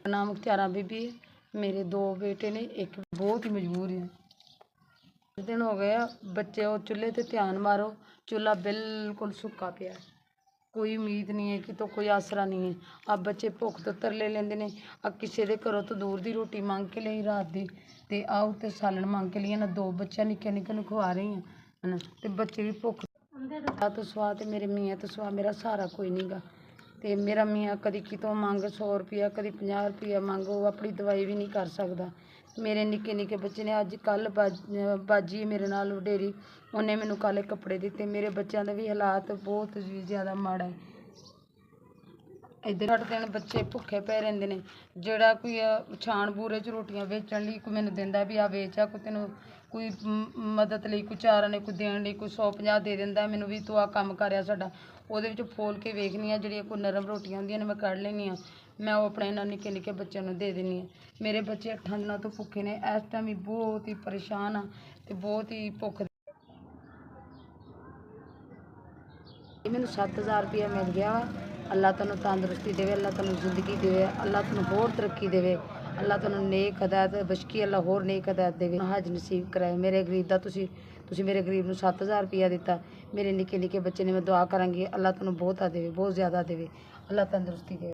नाम मुख्तारा बीबी है। मेरे 2 बेटे ने, एक बहुत ही मजबूर है। कुछ दिन हो गया बच्चे और चूल्हे ते ध्यान मारो, चूल्हा बिल्कुल सुक्का पिया है। कोई उम्मीद नहीं है कि तो कोई आसरा नहीं है। अब बच्चे भुख तो तरले लेंदे ने, अब किसी के घरों तो दूर दी रोटी मंग के ਲਈ रात दी ते आओ ते सालन मंग के लिए ना 2 बच्चे निक्के निक्के ਨੂੰ ਖਵਾ ਰਹੀ ਹਾਂ है ना। ते बच्चे भी भुख तो सुहा ते मेरे मियाँ तो सुहा मेरा सहारा कोई नहीं गा। ते मेरा मियाँ कदी कितों मंग 100 रुपया, कदी 50 रुपया मंग, वो अपनी दवाई भी नहीं कर सकता। मेरे निक्के निक्के बच्चे ने अज कल बाजी मेरे नाल वडेरी, उन्हें मैनू कल कपड़े दिते। मेरे बच्चों के भी हालात बहुत ज़्यादा माड़ा है। इधर 8 दिन बच्चे भुखे पे रहिंदे ने। जेड़ा कोई छाण बूरे च रोटियां बेचण लई कोई मैनू दिंदा भी आ वेच आ, कोई तैनूं कोई मदद लई कोई चार ने कोई देण लई कोई 100-50 दे दिंदा मैनू भी तूं आ कम करिया साडा। ਉਹਦੇ ਵਿੱਚ ਫੋਲ ਕੇ ਵੇਖਨੀ ਆ, ਜਿਹੜੀਆਂ ਕੋਈ ਨਰਮ ਰੋਟੀਆਂ ਹੁੰਦੀਆਂ ਨੇ मैं ਕੱਢ ਲੈਂਦੀ ਹਾਂ। मैं ਉਹ ਆਪਣੇ ਇਹਨਾਂ ਨਿੱਕੇ ਨਿੱਕੇ ਬੱਚਿਆਂ ਨੂੰ ਦੇ ਦਿੰਦੀ ਹਾਂ। ਮੇਰੇ ਬੱਚੇ 8 ਦਿਨਾਂ ਤੋਂ ਭੁੱਖੇ ਨੇ। ਇਸ ਟਾਈਮ ਵੀ ਬਹੁਤ ਹੀ ਪਰੇਸ਼ਾਨ ਆ ਤੇ ਬਹੁਤ ਹੀ ਭੁੱਖ। ਮੈਨੂੰ 7000 रुपया मिल गया। अल्लाह तैनूं तंदुरुस्ती देवे, अल्लाह तैनूं जिंदगी देवे, अल्लाह तैनूं होर तरक्की देवे, अल्लाह तैनूं नेक हदायत बख्शी, अल्लाह होर नेक हदायत देवे, हज नसीब कराए। मेरे गरीब दा तुसीं मेरे गरीब नूं 7000 रुपया दिता। मेरे निक्के निक्के बच्चे ने मैं दुआ करांगी अल्लाह तैनूं बहुता देवे, बहुत ज़्यादा देवे, अल्लाह तंदुरुस्ती देवे।